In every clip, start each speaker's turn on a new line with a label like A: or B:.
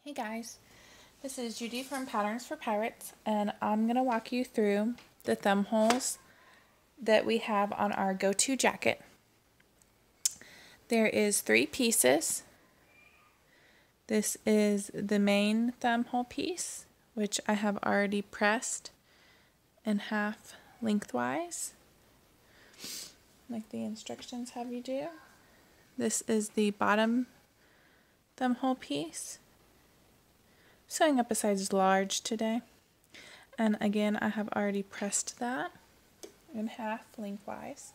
A: Hey guys, this is Judy from Patterns for Pirates, and I'm going to walk you through the thumb holes that we have on our go-to jacket. There is 3 pieces. This is the main thumb hole piece, which I have already pressed in half lengthwise, like the instructions have you do. This is the bottom thumb hole piece. Sewing up a size large today, and again I have already pressed that in half lengthwise.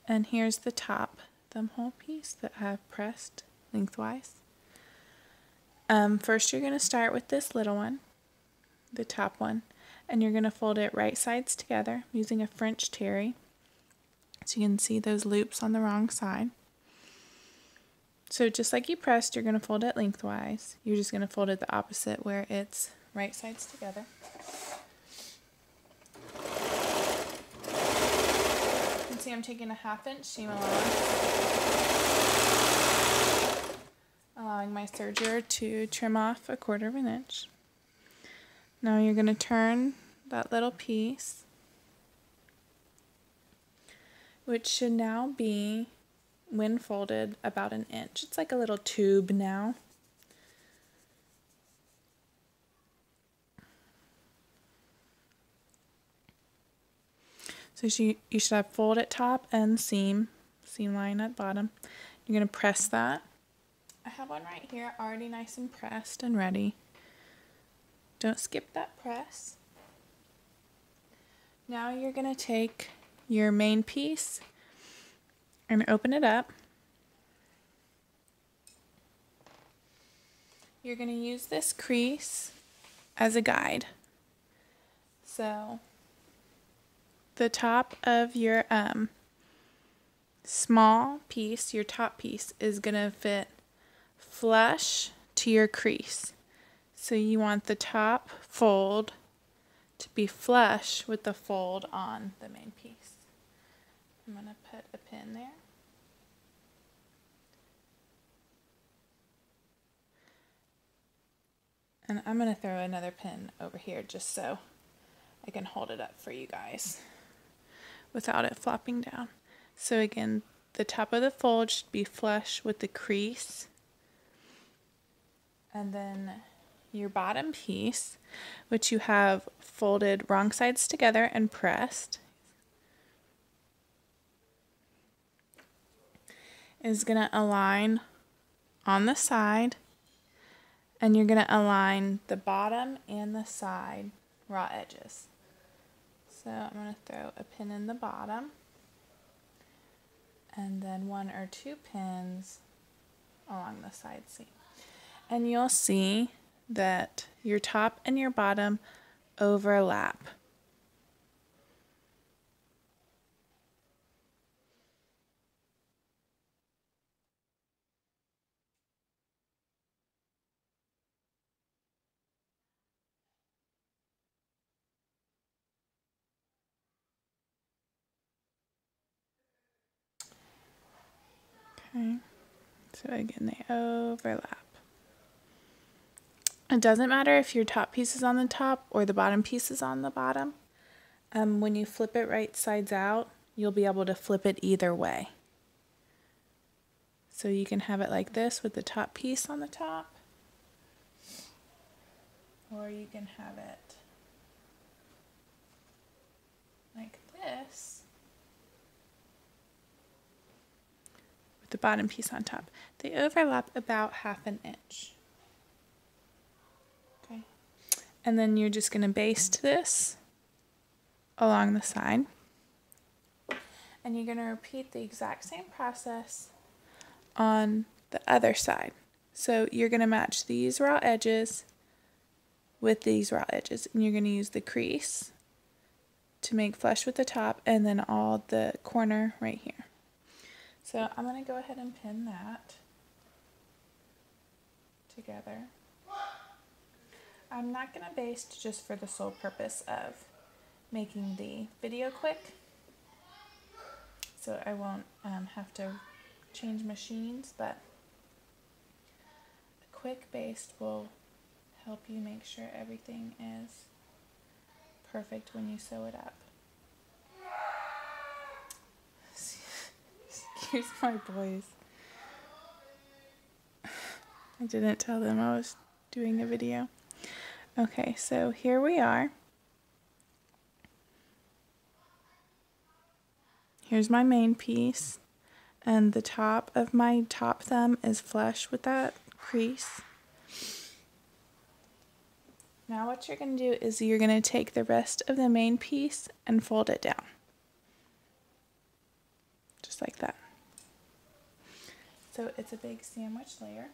A: And here's the top thumb hole piece that I have pressed lengthwise. First you're going to start with this little one, the top one, and you're going to fold it right sides together using a French terry, so you can see those loops on the wrong side. So just like you pressed, you're going to fold it lengthwise. You're just going to fold it the opposite where it's right sides together. You can see I'm taking a 1/2 inch seam allowing my serger to trim off a 1/4 inch. Now you're going to turn that little piece, which should now be, when folded, about 1 inch. It's like a little tube now. So you should have fold at top and seam line at bottom. You're going to press that. I have one right here already nice and pressed and ready. Don't skip that press. Now you're going to take your main piece and open it up. You're going to use this crease as a guide. So the top of your small piece, your top piece, is going to fit flush to your crease. So you want the top fold to be flush with the fold on the main piece. I'm going to put a pin there. And I'm going to throw another pin over here just so I can hold it up for you guys without it flopping down. So again, the top of the fold should be flush with the crease. And then your bottom piece, which you have folded wrong sides together and pressed, is going to align on the side, and you're going to align the bottom and the side raw edges. So I'm going to throw a pin in the bottom and then 1 or 2 pins along the side seam. And you'll see that your top and your bottom overlap. Okay, so again, they overlap. It doesn't matter if your top piece is on the top or the bottom piece is on the bottom. When you flip it right sides out, you'll be able to flip it either way. So you can have it like this with the top piece on the top, or you can have it like this with the bottom piece on top. They overlap about 1/2 inch. Okay, and then you're just going to baste this along the side, and you're going to repeat the exact same process on the other side. So you're going to match these raw edges with these raw edges, and you're going to use the crease to make flush with the top, and then all the corner right here. So I'm going to go ahead and pin that together. I'm not going to baste just for the sole purpose of making the video quick, so I won't have to change machines, but quick baste will help you make sure everything is perfect when you sew it up. Excuse my boys. I didn't tell them I was doing a video. Okay, so here we are. Here's my main piece, and the top of my top thumb is flush with that crease. Now what you're going to do is you're going to take the rest of the main piece and fold it down. Just like that. So it's a big sandwich layer.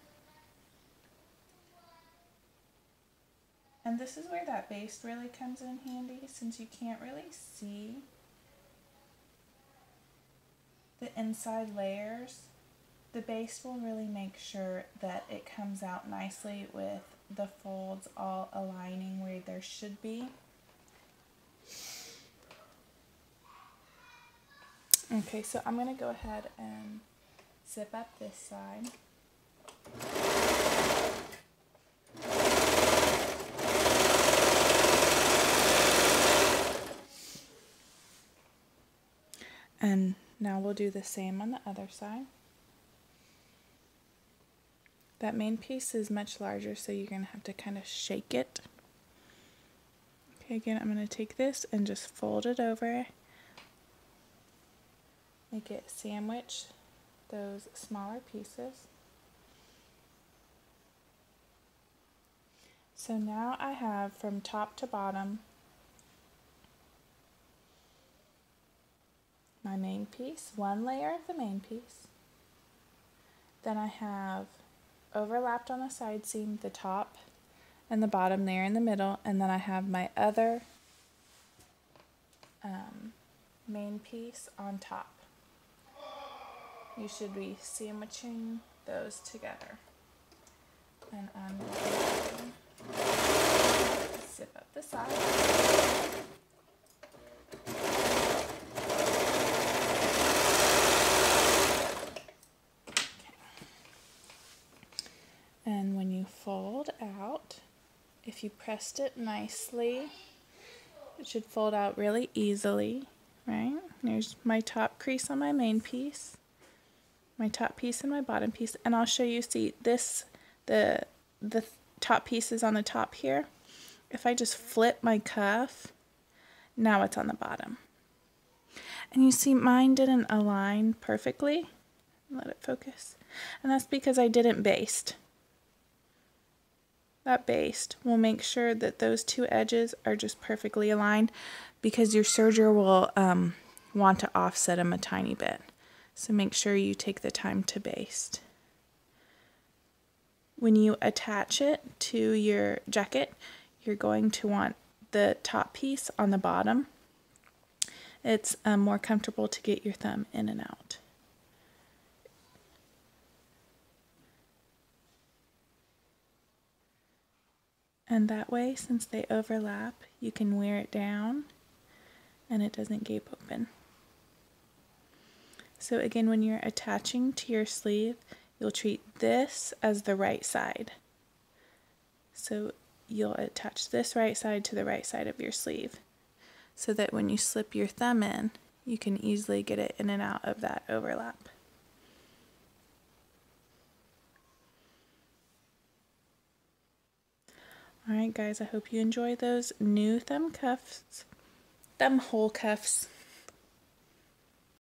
A: And this is where that baste really comes in handy, since you can't really see the inside layers. The baste will really make sure that it comes out nicely with the folds all aligning where there should be. Okay, so I'm going to go ahead and zip up this side. And now we'll do the same on the other side. That main piece is much larger, so you're going to have to kind of shake it. Okay, again, I'm going to take this and just fold it over. Make it sandwich those smaller pieces. So now I have from top to bottom my main piece, one layer of the main piece. Then I have overlapped on the side seam, the top and the bottom there in the middle, and then I have my other main piece on top. You should be sandwiching those together. And I'm going to zip up the side. And when you fold out, if you pressed it nicely, it should fold out really easily, right? There's my top crease on my main piece, my top piece and my bottom piece, and I'll show you, see this, the top piece is on the top here. If I just flip my cuff, now it's on the bottom. And you see mine didn't align perfectly. Let it focus. And that's because I didn't baste. That baste will make sure that those two edges are just perfectly aligned, because your serger will want to offset them a tiny bit. So make sure you take the time to baste. When you attach it to your jacket, you're going to want the top piece on the bottom. It's more comfortable to get your thumb in and out. And that way, since they overlap, you can wear it down and it doesn't gape open. So again, when you're attaching to your sleeve, you'll treat this as the right side. So you'll attach this right side to the right side of your sleeve, so that when you slip your thumb in, you can easily get it in and out of that overlap. Alright guys, I hope you enjoy those new thumb hole cuffs.